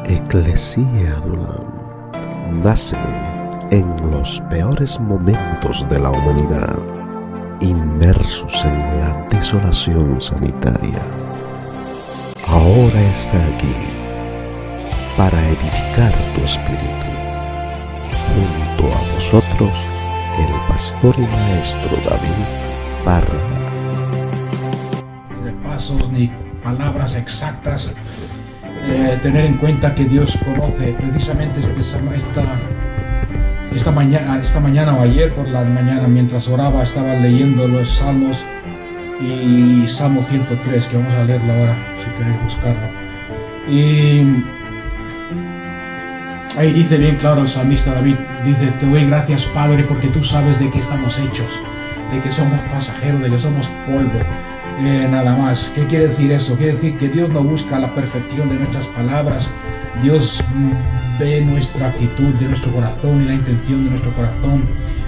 Ecclesia Adulam nace en los peores momentos de la humanidad, inmersos en la desolación sanitaria. Ahora está aquí para edificar tu espíritu. Junto a vosotros, el pastor y maestro David Parra. De pasos ni palabras exactas, tener en cuenta que Dios conoce precisamente esta mañana o ayer por la mañana, mientras oraba, estaba leyendo los salmos y Salmo 103, que vamos a leerlo ahora si queréis buscarlo. Y ahí dice bien claro el salmista David, dice: te doy gracias, Padre, porque tú sabes de qué estamos hechos, de que somos pasajeros, de que somos polvo. Nada más. ¿Qué quiere decir eso? Quiere decir que Dios no busca la perfección de nuestras palabras. Dios ve nuestra actitud de nuestro corazón y la intención de nuestro corazón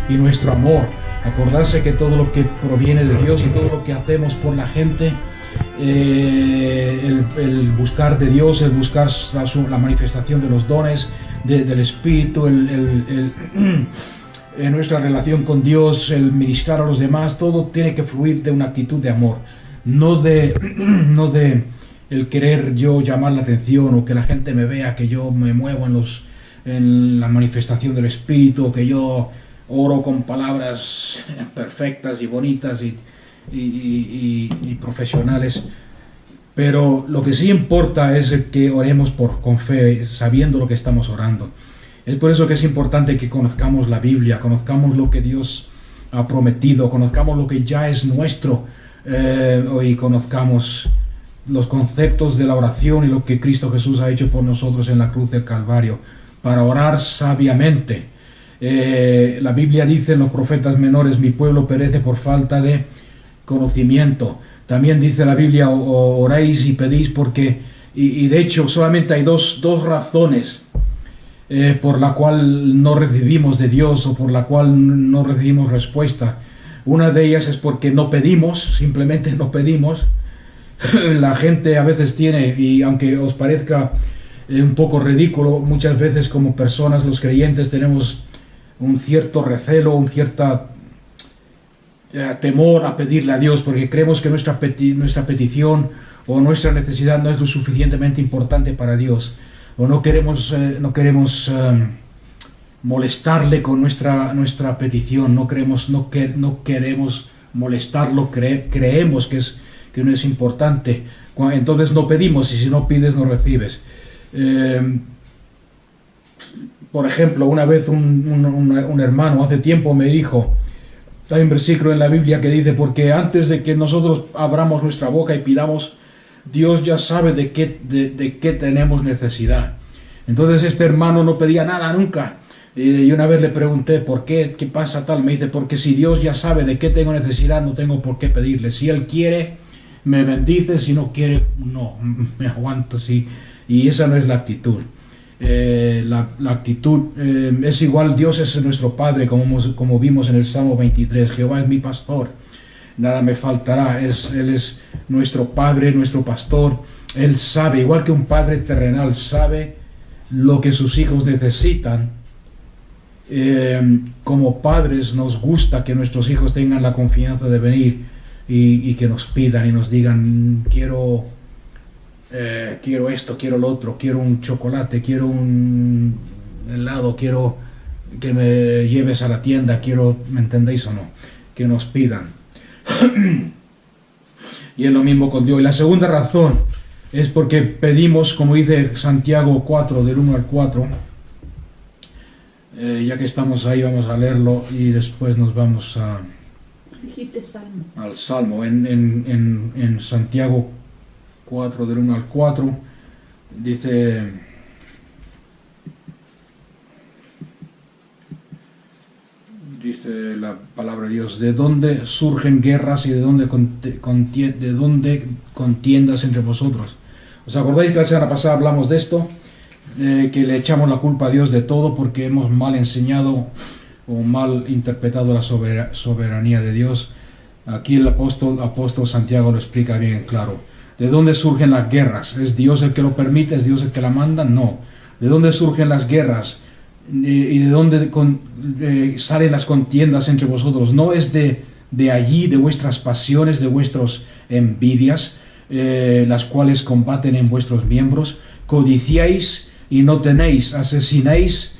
y nuestro amor. Acordarse que todo lo que proviene de Dios y todo lo que hacemos por la gente, el buscar de Dios, el buscar la manifestación de los dones del Espíritu, en nuestra relación con Dios, el ministrar a los demás, todo tiene que fluir de una actitud de amor, no de el querer yo llamar la atención o que la gente me vea que yo me muevo en la manifestación del Espíritu, que yo oro con palabras perfectas y bonitas y profesionales. Pero lo que sí importa es que oremos con fe, sabiendo lo que estamos orando. Es por eso que es importante que conozcamos la Biblia, conozcamos lo que Dios ha prometido, conozcamos lo que ya es nuestro, y conozcamos los conceptos de la oración y lo que Cristo Jesús ha hecho por nosotros en la cruz del Calvario, para orar sabiamente. La Biblia dice en los profetas menores: mi pueblo perece por falta de conocimiento. También dice la Biblia: oréis y pedís porque, y de hecho solamente hay dos razones por la cual no recibimos de Dios o por la cual no recibimos respuesta. Una de ellas es porque no pedimos, simplemente no pedimos. La gente a veces tiene, y aunque os parezca un poco ridículo, muchas veces como personas, los creyentes, tenemos un cierto recelo, un cierto temor a pedirle a Dios, porque creemos que nuestra petición o nuestra necesidad no es lo suficientemente importante para Dios, o no queremos molestarle con nuestra petición, no queremos molestarlo, creemos que no es importante, entonces no pedimos, y si no pides no recibes. Por ejemplo, una vez un hermano hace tiempo me dijo: hay un versículo en la Biblia que dice: porque antes de que nosotros abramos nuestra boca y pidamos, Dios ya sabe de qué tenemos necesidad. Entonces este hermano no pedía nada nunca. Y una vez le pregunté: ¿por qué? ¿Qué pasa tal? Me dice: porque si Dios ya sabe de qué tengo necesidad, no tengo por qué pedirle. Si Él quiere, me bendice; si no quiere, no, me aguanto. Sí. Y esa no es la actitud. La actitud es igual. Dios es nuestro Padre, como vimos en el Salmo 23. Jehová es mi pastor, nada me faltará. Él es nuestro Padre, nuestro pastor. Él sabe, igual que un padre terrenal sabe lo que sus hijos necesitan. Como padres nos gusta que nuestros hijos tengan la confianza de venir y que nos pidan y nos digan: quiero esto, quiero lo otro, quiero un chocolate, quiero un helado, quiero que me lleves a la tienda, quiero, ¿me entendéis o no? Que nos pidan. Y es lo mismo con Dios. Y la segunda razón es porque pedimos, como dice Santiago 4, del 1 al 4. Ya que estamos ahí, vamos a leerlo y después nos vamos al Salmo. En Santiago 4, del 1 al 4, dice: la palabra de Dios: ¿de dónde surgen guerras y de dónde contiendas entre vosotros? ¿Os acordáis que la semana pasada hablamos de esto? Que le echamos la culpa a Dios de todo porque hemos mal enseñado o mal interpretado la soberanía de Dios. Aquí el apóstol Santiago lo explica bien claro. ¿De dónde surgen las guerras? ¿Es Dios el que lo permite? ¿Es Dios el que la manda? No. ¿De dónde surgen las guerras? ¿Y de dónde salen las contiendas entre vosotros? No es de allí, de vuestras pasiones, de vuestras envidias, las cuales combaten en vuestros miembros. Codiciáis y no tenéis, asesináis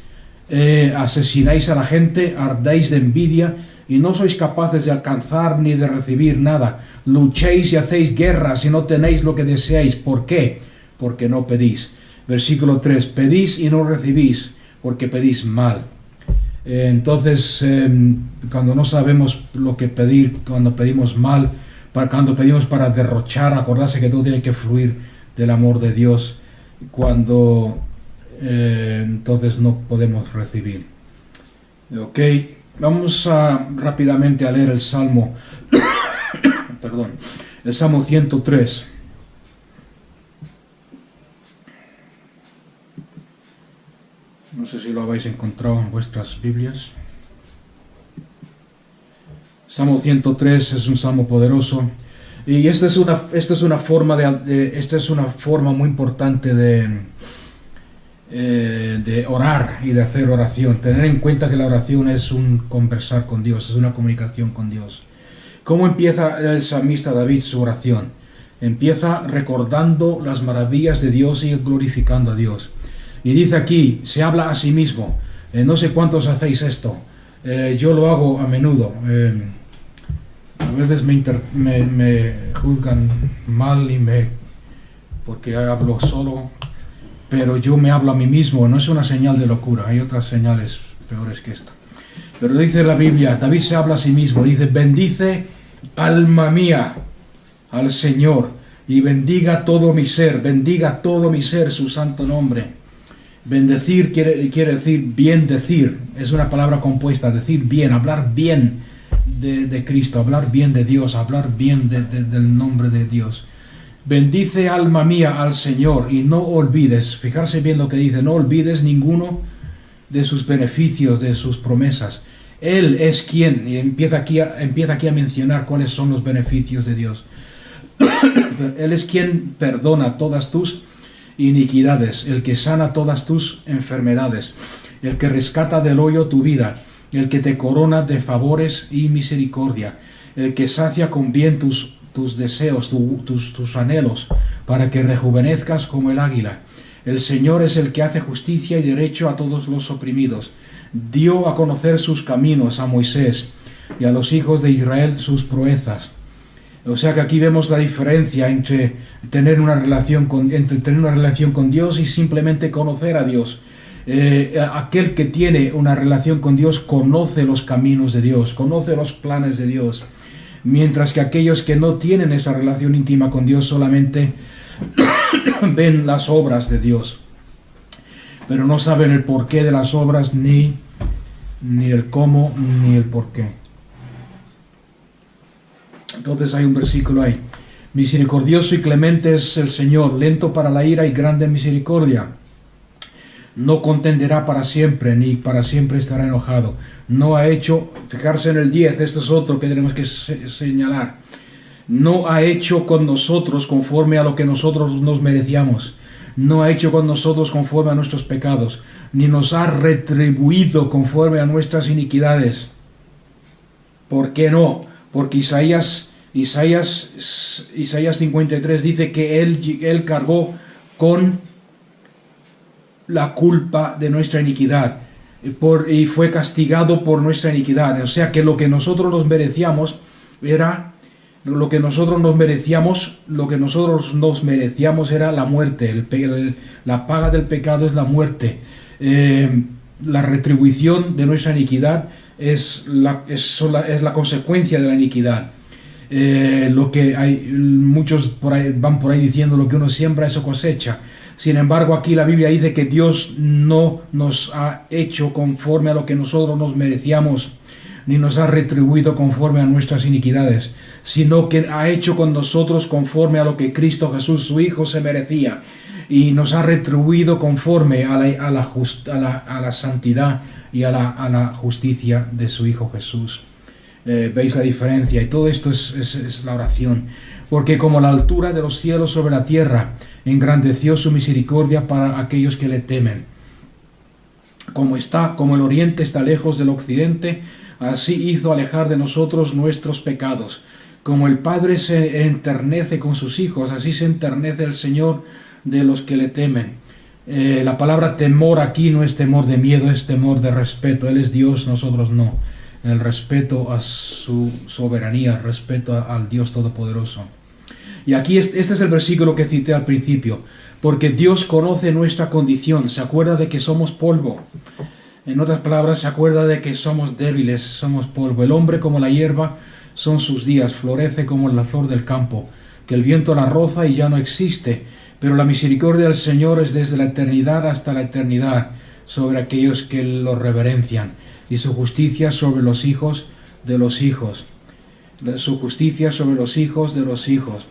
a la gente, ardéis de envidia y no sois capaces de alcanzar ni de recibir nada. Luchéis y hacéis guerras y no tenéis lo que deseáis. ¿Por qué? Porque no pedís. Versículo 3, pedís y no recibís, porque pedís mal. Entonces, cuando no sabemos lo que pedir, cuando pedimos mal, cuando pedimos para derrochar, acordarse que todo tiene que fluir del amor de Dios, cuando entonces no podemos recibir. Ok, vamos rápidamente a leer el Salmo, perdón, el Salmo 103. No sé si lo habéis encontrado en vuestras Biblias. Salmo 103 es un salmo poderoso. Y esta es una forma muy importante de orar y de hacer oración. Tener en cuenta que la oración es un conversar con Dios, es una comunicación con Dios. ¿Cómo empieza el salmista David su oración? Empieza recordando las maravillas de Dios y glorificando a Dios. Y dice aquí, se habla a sí mismo. No sé cuántos hacéis esto. Yo lo hago a menudo. A veces me juzgan mal porque hablo solo. Pero yo me hablo a mí mismo. No es una señal de locura. Hay otras señales peores que esta. Pero dice la Biblia, David se habla a sí mismo. Dice, bendice alma mía al Señor. Y bendiga todo mi ser su santo nombre. Bendecir quiere decir bien decir, es una palabra compuesta, decir bien, hablar bien de Cristo, hablar bien de Dios, hablar bien del nombre de Dios. Bendice alma mía al Señor y no olvides, fijarse bien lo que dice, no olvides ninguno de sus beneficios, de sus promesas. Él es quien, y empieza aquí a mencionar cuáles son los beneficios de Dios. Él es quien perdona todas tus iniquidades, el que sana todas tus enfermedades, el que rescata del hoyo tu vida, el que te corona de favores y misericordia, el que sacia con bien tus deseos, tus anhelos, para que rejuvenezcas como el águila. El Señor es el que hace justicia y derecho a todos los oprimidos. Dio a conocer sus caminos a Moisés y a los hijos de Israel sus proezas. O sea que aquí vemos la diferencia entre tener una relación con Dios y simplemente conocer a Dios. Aquel que tiene una relación con Dios conoce los caminos de Dios, conoce los planes de Dios. Mientras que aquellos que no tienen esa relación íntima con Dios solamente ven las obras de Dios. Pero no saben el porqué de las obras, ni el cómo, ni el porqué. Entonces hay un versículo ahí. Misericordioso y clemente es el Señor, lento para la ira y grande en misericordia. No contenderá para siempre, ni para siempre estará enojado. No ha hecho, fijarse en el 10, esto es otro que tenemos que señalar. No ha hecho con nosotros conforme a lo que nosotros nos merecíamos. No ha hecho con nosotros conforme a nuestros pecados, ni nos ha retribuido conforme a nuestras iniquidades. ¿Por qué no? Porque Isaías 53 dice que él cargó con la culpa de nuestra iniquidad y fue castigado por nuestra iniquidad. O sea que lo que nosotros nos merecíamos era la muerte. La paga del pecado es la muerte. La retribución de nuestra iniquidad es la consecuencia de la iniquidad. Lo que hay, muchos van por ahí diciendo lo que uno siembra, eso cosecha. Sin embargo, aquí la Biblia dice que Dios no nos ha hecho conforme a lo que nosotros nos merecíamos, ni nos ha retribuido conforme a nuestras iniquidades, sino que ha hecho con nosotros conforme a lo que Cristo Jesús, su Hijo, se merecía, y nos ha retribuido conforme a la santidad y a la justicia de su Hijo Jesús. ¿Veis la diferencia? Y todo esto es la oración. Porque como la altura de los cielos sobre la tierra, engrandeció su misericordia para aquellos que le temen. Como el oriente está lejos del occidente, así hizo alejar de nosotros nuestros pecados. Como el Padre se enternece con sus hijos, así se enternece el Señor de los que le temen. La palabra temor aquí no es temor de miedo, es temor de respeto. Él es Dios, nosotros no. El respeto a su soberanía, el respeto al Dios Todopoderoso. Y aquí este es el versículo que cité al principio. Porque Dios conoce nuestra condición, se acuerda de que somos polvo. En otras palabras, se acuerda de que somos débiles, somos polvo. El hombre como la hierba son sus días, florece como la flor del campo, que el viento la roza y ya no existe. Pero la misericordia del Señor es desde la eternidad hasta la eternidad sobre aquellos que lo reverencian, y su justicia sobre los hijos de los hijos. Su justicia sobre los hijos de los hijos,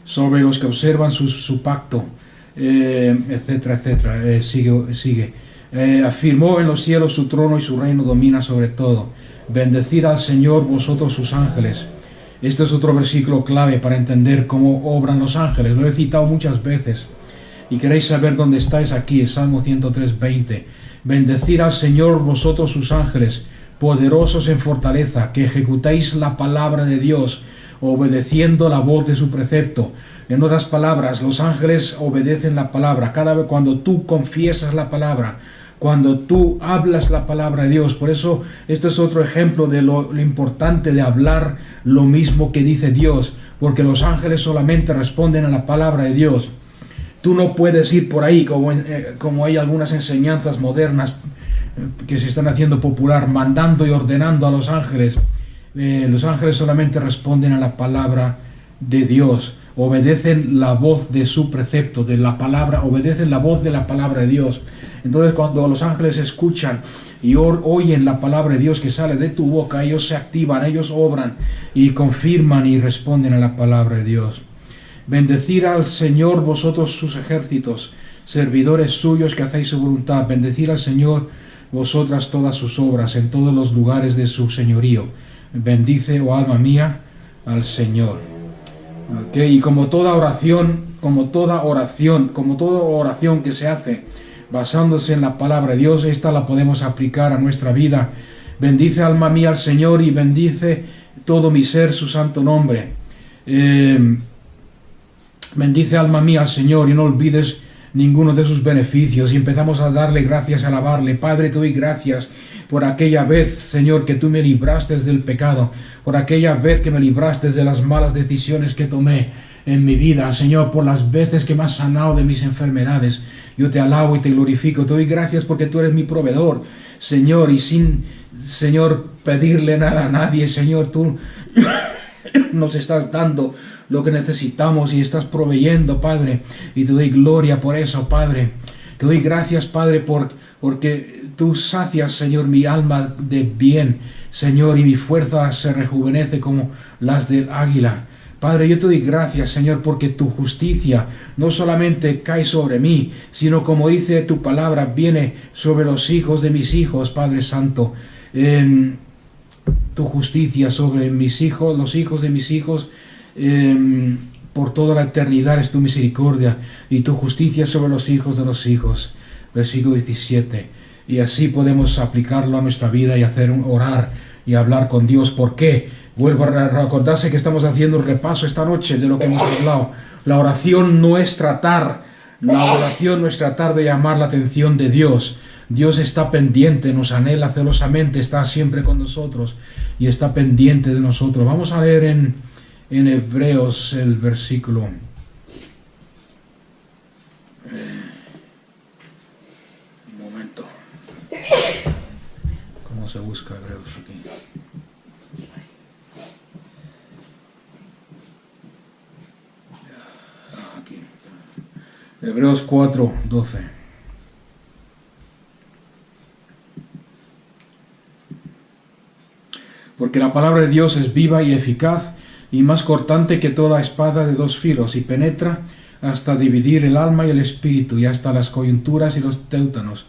sobre los que observan su pacto, etcétera, etcétera. Sigue. Afirmó en los cielos su trono y su reino domina sobre todo. Bendecid al Señor vosotros sus ángeles. Este es otro versículo clave para entender cómo obran los ángeles. Lo he citado muchas veces. Y queréis saber dónde estáis aquí, Salmo 103:20. Bendecid al Señor vosotros sus ángeles, poderosos en fortaleza, que ejecutáis la palabra de Dios, obedeciendo la voz de su precepto. En otras palabras, los ángeles obedecen la palabra. Cada vez cuando tú confiesas la palabra, cuando tú hablas la palabra de Dios. Por eso este es otro ejemplo de lo importante de hablar lo mismo que dice Dios, porque los ángeles solamente responden a la palabra de Dios. Tú no puedes ir por ahí como hay algunas enseñanzas modernas que se están haciendo popular, mandando y ordenando a los ángeles. Los ángeles solamente responden a la palabra de Dios, obedecen la voz de su precepto, de la palabra, obedecen la voz de la palabra de Dios. Entonces cuando los ángeles escuchan y oyen la palabra de Dios que sale de tu boca, ellos se activan, ellos obran y confirman y responden a la palabra de Dios. Bendecid al Señor vosotros sus ejércitos, servidores suyos que hacéis su voluntad. Bendecid al Señor vosotras todas sus obras en todos los lugares de su señorío. Bendice, oh alma mía, al Señor. Y como toda oración que se hace basándose en la palabra de Dios, esta la podemos aplicar a nuestra vida. Bendice, alma mía, al Señor, y bendice todo mi ser su santo nombre. Bendice, alma mía, al Señor, y no olvides ninguno de sus beneficios. Y empezamos a darle gracias, a alabarle. Padre, te doy gracias por aquella vez, Señor, que tú me libraste del pecado, por aquella vez que me libraste de las malas decisiones que tomé en mi vida, Señor, por las veces que me has sanado de mis enfermedades. Yo te alabo y te glorifico, te doy gracias porque tú eres mi proveedor, Señor, y sin, Señor, pedirle nada a nadie, Señor, tú nos estás dando lo que necesitamos y estás proveyendo, Padre, y te doy gloria por eso, Padre. Te doy gracias, Padre, porque tú sacias, Señor, mi alma de bien, Señor, y mi fuerza se rejuvenece como las del águila. Padre, yo te doy gracias, Señor, porque tu justicia no solamente cae sobre mí, sino como dice tu palabra, viene sobre los hijos de mis hijos, Padre Santo. Tu justicia sobre mis hijos, los hijos de mis hijos, por toda la eternidad es tu misericordia, y tu justicia sobre los hijos de los hijos. Versículo 17. Y así podemos aplicarlo a nuestra vida y hacer orar y hablar con Dios. ¿Por qué? Vuelvo a recordarse que estamos haciendo un repaso esta noche de lo que hemos hablado. La oración no es tratar de llamar la atención de Dios. Dios está pendiente, nos anhela celosamente, está siempre con nosotros y está pendiente de nosotros. Vamos a leer en Hebreos el versículo. Un momento. ¿Cómo se busca Hebreos aquí? Aquí. Hebreos 4:12. Porque la palabra de Dios es viva y eficaz y más cortante que toda espada de dos filos, y penetra hasta dividir el alma y el espíritu, y hasta las coyunturas y los téutanos,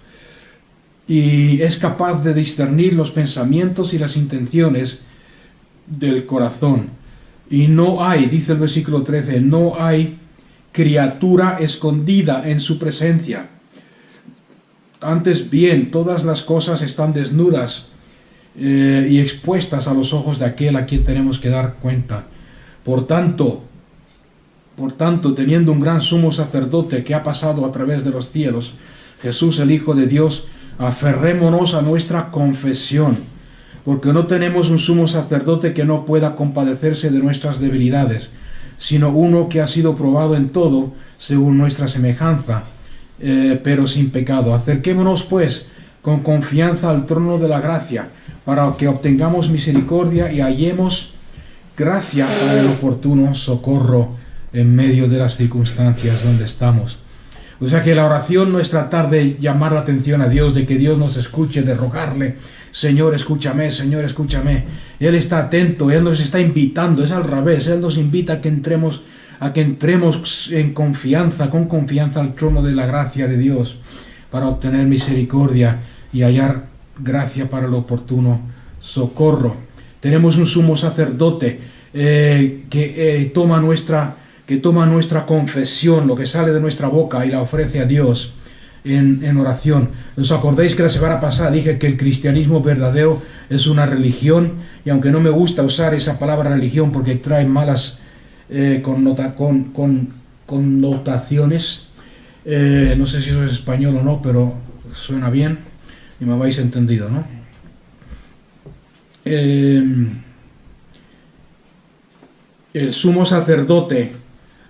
y es capaz de discernir los pensamientos y las intenciones del corazón. Y no hay, dice el versículo 13, no hay criatura escondida en su presencia. Antes bien, todas las cosas están desnudas y expuestas a los ojos de aquel a quien tenemos que dar cuenta. Por tanto, teniendo un gran sumo sacerdote que ha pasado a través de los cielos, Jesús el Hijo de Dios, aferrémonos a nuestra confesión, porque no tenemos un sumo sacerdote que no pueda compadecerse de nuestras debilidades, sino uno que ha sido probado en todo según nuestra semejanza, pero sin pecado. Acerquémonos pues con confianza al trono de la gracia, para que obtengamos misericordia y hallemos gracia para el oportuno socorro en medio de las circunstancias donde estamos. O sea que la oración no es tratar de llamar la atención a Dios, de que Dios nos escuche, de rogarle, Señor, escúchame, Señor, escúchame. Él está atento, Él nos está invitando, es al revés, Él nos invita a que entremos en confianza, con confianza al trono de la gracia de Dios, para obtener misericordia y hallar gracia para el oportuno socorro. Tenemos un sumo sacerdote que toma nuestra confesión, lo que sale de nuestra boca, y la ofrece a Dios en oración. ¿Os acordáis que la semana pasada dije que el cristianismo verdadero es una religión? Y aunque no me gusta usar esa palabra religión porque trae malas connotaciones, no sé si eso es español o no, pero suena bien y me habéis entendido, ¿no? El sumo sacerdote,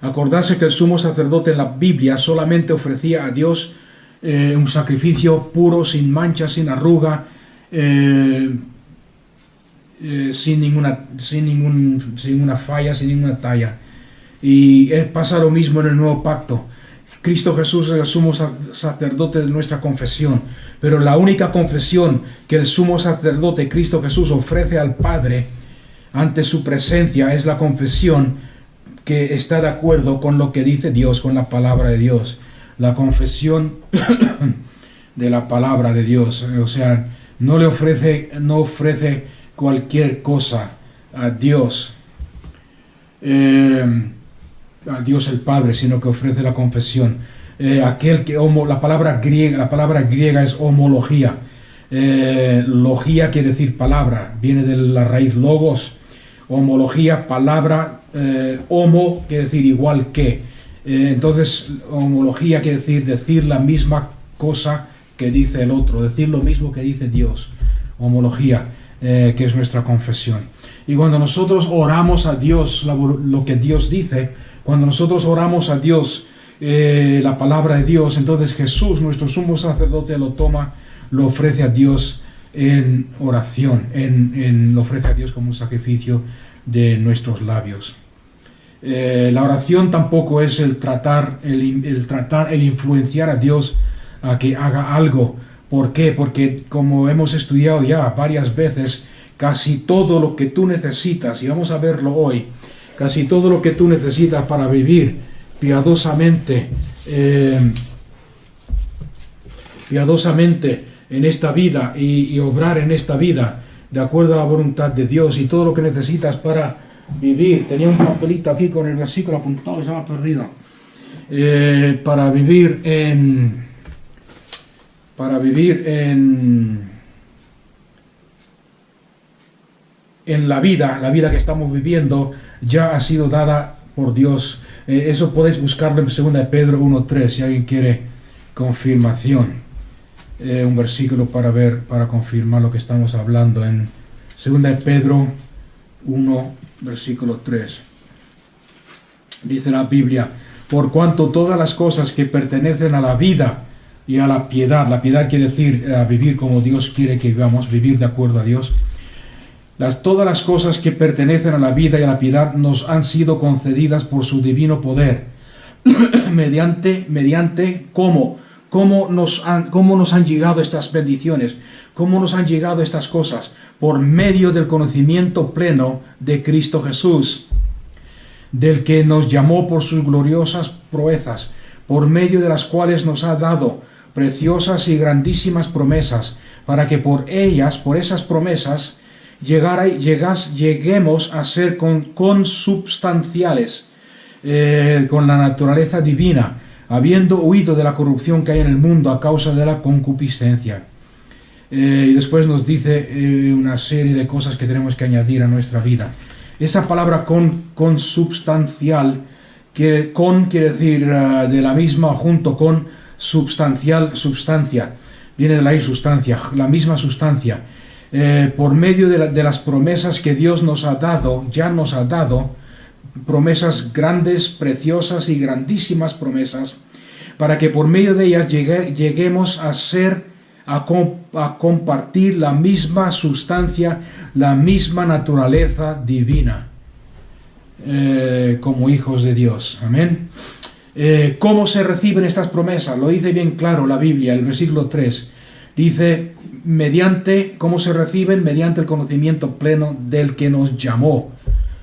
acordarse que el sumo sacerdote en la Biblia solamente ofrecía a Dios un sacrificio puro, sin mancha, sin arruga, sin ninguna falla, sin ninguna talla. Y pasa lo mismo en el nuevo pacto. Cristo Jesús es el sumo sacerdote de nuestra confesión, pero la única confesión que el sumo sacerdote Cristo Jesús ofrece al Padre ante su presencia es la confesión que está de acuerdo con lo que dice Dios, con la palabra de Dios, la confesión de la palabra de Dios. O sea, no ofrece cualquier cosa a Dios, el Padre, sino que ofrece la confesión. La palabra griega es homología. Logía quiere decir palabra, viene de la raíz logos. Homología, palabra, homo quiere decir igual que. Entonces, homología quiere decir la misma cosa que dice el otro, decir lo mismo que dice Dios. Homología, que es nuestra confesión. Y cuando nosotros oramos a Dios lo que Dios dice, cuando nosotros oramos a Dios la palabra de Dios, entonces Jesús, nuestro sumo sacerdote, lo ofrece a Dios en oración, lo ofrece a Dios como un sacrificio de nuestros labios. La oración tampoco es el influenciar a Dios a que haga algo. ¿Por qué? Porque como hemos estudiado ya varias veces, casi todo lo que tú necesitas, y vamos a verlo hoy, casi todo lo que tú necesitas para vivir piadosamente en esta vida y obrar en esta vida de acuerdo a la voluntad de Dios, y todo lo que necesitas para vivir. Tenía un papelito aquí con el versículo apuntado y se me ha perdido. Para vivir en la vida que estamos viviendo, ya ha sido dada por Dios. Eso podéis buscarlo en 2 de Pedro 1:3, si alguien quiere confirmación. Un versículo para confirmar lo que estamos hablando en 2 de Pedro 1, versículo 3. Dice la Biblia: por cuanto todas las cosas que pertenecen a la vida y a la piedad quiere decir vivir como Dios quiere que vivamos, vivir de acuerdo a Dios. Todas las cosas que pertenecen a la vida y a la piedad nos han sido concedidas por su divino poder, mediante ¿Cómo nos han llegado estas bendiciones? ¿Cómo nos han llegado estas cosas? Por medio del conocimiento pleno de Cristo Jesús, del que nos llamó por sus gloriosas proezas, por medio de las cuales nos ha dado preciosas y grandísimas promesas, para que por esas promesas lleguemos a ser consubstanciales con la naturaleza divina, habiendo huido de la corrupción que hay en el mundo a causa de la concupiscencia. Y después nos dice una serie de cosas que tenemos que añadir a nuestra vida. Esa palabra consubstancial, quiere decir de la misma, junto con substancial, substancia. Viene de la sustancia, la misma sustancia. Por medio de las promesas que Dios nos ha dado, ya nos ha dado, promesas grandes, preciosas y grandísimas promesas, para que por medio de ellas lleguemos a compartir la misma sustancia, la misma naturaleza divina, como hijos de Dios. Amén. ¿Cómo se reciben estas promesas? Lo dice bien claro la Biblia, el versículo 3. Dice, ¿cómo se reciben? Mediante el conocimiento pleno del que nos llamó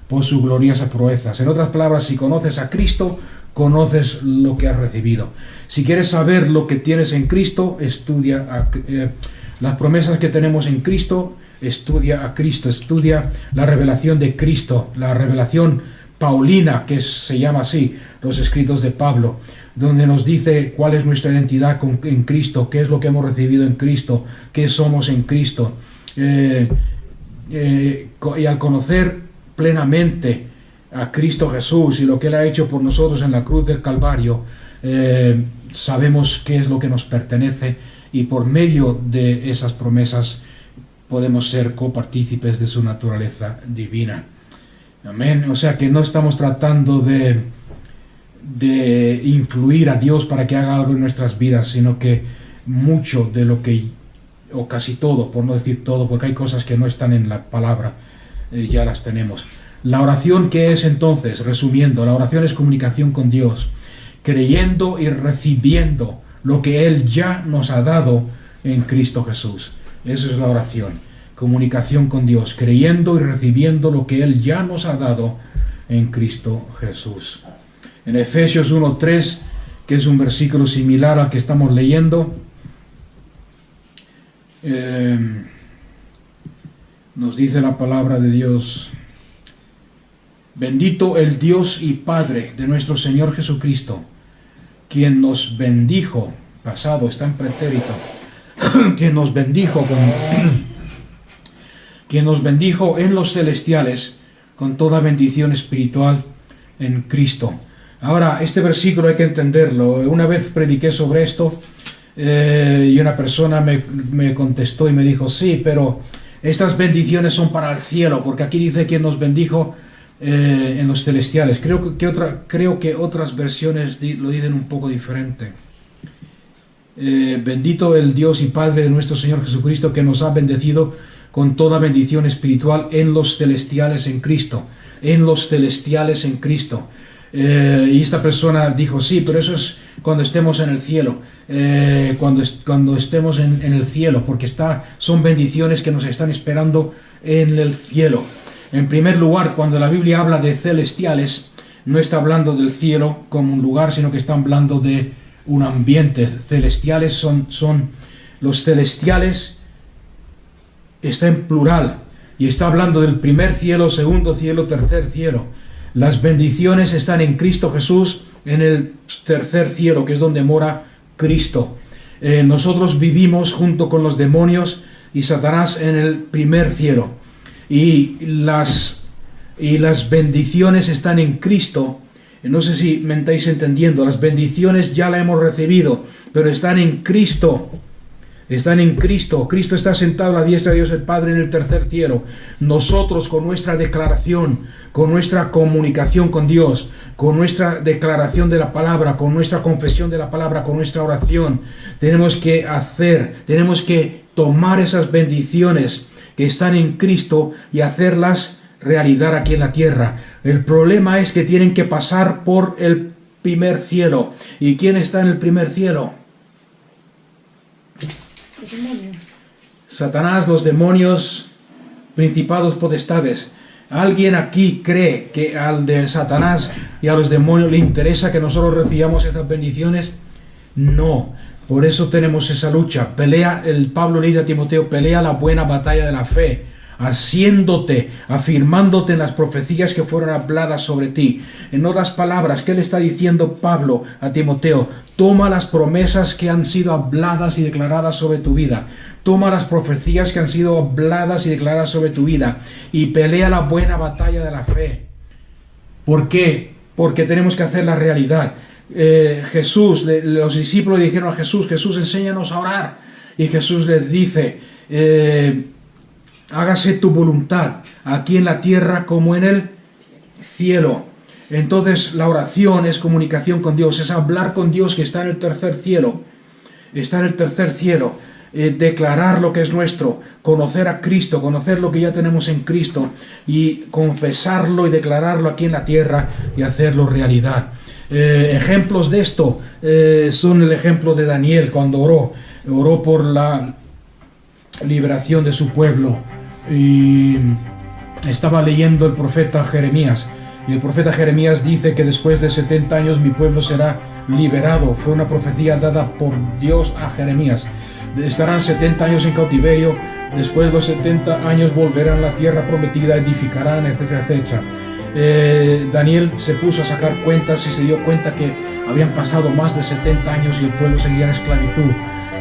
por sus gloriosas proezas. En otras palabras, si conoces a Cristo, conoces lo que has recibido. Si quieres saber lo que tienes en Cristo, estudia las promesas que tenemos en Cristo, estudia a Cristo, estudia la revelación de Cristo, la revelación paulina, que se llama así, los escritos de Pablo, donde nos dice cuál es nuestra identidad en Cristo, qué es lo que hemos recibido en Cristo, qué somos en Cristo. Y al conocer plenamente a Cristo Jesús y lo que Él ha hecho por nosotros en la cruz del Calvario, sabemos qué es lo que nos pertenece, y por medio de esas promesas podemos ser copartícipes de su naturaleza divina. Amén. O sea que no estamos tratando de influir a Dios para que haga algo en nuestras vidas, sino que mucho de lo que, o casi todo, por no decir todo, porque hay cosas que no están en la palabra, ya las tenemos. La oración, ¿qué es entonces? Resumiendo, la oración es comunicación con Dios, creyendo y recibiendo lo que Él ya nos ha dado en Cristo Jesús. Eso es la oración, comunicación con Dios, creyendo y recibiendo lo que Él ya nos ha dado en Cristo Jesús. En Efesios 1:3, que es un versículo similar al que estamos leyendo, nos dice la palabra de Dios: bendito el Dios y Padre de nuestro Señor Jesucristo, quien nos bendijo, pasado, está en pretérito, quien nos bendijo en los celestiales con toda bendición espiritual en Cristo. Ahora, este versículo hay que entenderlo. Una vez prediqué sobre esto y una persona me contestó y me dijo, sí, pero estas bendiciones son para el cielo, porque aquí dice quien nos bendijo en los celestiales. Creo que otras versiones lo dicen un poco diferente. Bendito el Dios y Padre de nuestro Señor Jesucristo, que nos ha bendecido con toda bendición espiritual en los celestiales en Cristo. En los celestiales en Cristo. Y esta persona dijo, sí, pero eso es cuando estemos en el cielo, cuando estemos en el cielo, porque son bendiciones que nos están esperando en el cielo. En primer lugar, cuando la Biblia habla de celestiales, no está hablando del cielo como un lugar, sino que está hablando de un ambiente. Celestiales son los celestiales, está en plural, y está hablando del primer cielo, segundo cielo, tercer cielo. Las bendiciones están en Cristo Jesús, en el tercer cielo, que es donde mora Cristo. Nosotros vivimos junto con los demonios y Satanás en el primer cielo. Y las bendiciones están en Cristo. No sé si me estáis entendiendo. Las bendiciones ya las hemos recibido, pero están en Cristo. Están en Cristo. Cristo está sentado a la diestra de Dios el Padre en el tercer cielo. Nosotros, con nuestra declaración, con nuestra comunicación con Dios, con nuestra declaración de la palabra, con nuestra confesión de la palabra, con nuestra oración, tenemos que tomar esas bendiciones que están en Cristo y hacerlas realidad aquí en la tierra. El problema es que tienen que pasar por el primer cielo. ¿Y quién está en el primer cielo? Satanás, los demonios, principados, potestades. ¿Alguien aquí cree que al de Satanás y a los demonios le interesa que nosotros recibamos esas bendiciones? No. Por eso tenemos esa lucha. Pablo le dice a Timoteo, pelea la buena batalla de la fe. haciéndote, afirmándote en las profecías que fueron habladas sobre ti. En otras palabras, ¿qué le está diciendo Pablo a Timoteo? Toma las promesas que han sido habladas y declaradas sobre tu vida. Toma las profecías que han sido habladas y declaradas sobre tu vida y pelea la buena batalla de la fe. ¿Por qué? Porque tenemos que hacer la realidad. Los discípulos dijeron a Jesús, enséñanos a orar. Y Jesús les dice, hágase tu voluntad, aquí en la tierra como en el cielo. Entonces la oración es comunicación con Dios, es hablar con Dios que está en el tercer cielo. Está en el tercer cielo. Declarar lo que es nuestro, conocer a Cristo, conocer lo que ya tenemos en Cristo y confesarlo y declararlo aquí en la tierra y hacerlo realidad. Ejemplos de esto son el ejemplo de Daniel cuando oró por la liberación de su pueblo, y estaba leyendo el profeta Jeremías, y el profeta Jeremías dice que después de 70 años mi pueblo será liberado. Fue una profecía dada por Dios a Jeremías. Estarán 70 años en cautiverio, después de los 70 años volverán a la tierra prometida, edificarán, etcétera, etcétera. Daniel se puso a sacar cuentas y se dio cuenta que habían pasado más de 70 años y el pueblo seguía en esclavitud,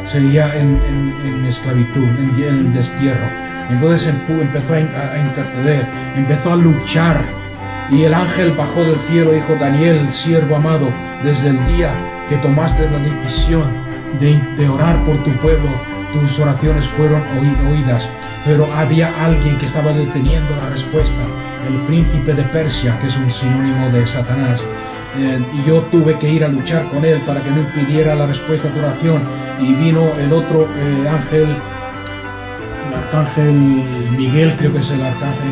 seguía en esclavitud, en destierro. Entonces empezó a interceder, empezó a luchar, y el ángel bajó del cielo y dijo: Daniel, siervo amado, desde el día que tomaste la decisión de orar por tu pueblo, tus oraciones fueron oídas, pero había alguien que estaba deteniendo la respuesta, el príncipe de Persia, que es un sinónimo de Satanás, y yo tuve que ir a luchar con él para que no impidiera la respuesta a tu oración. Y vino el otro ángel, el arcángel Miguel, creo que es el arcángel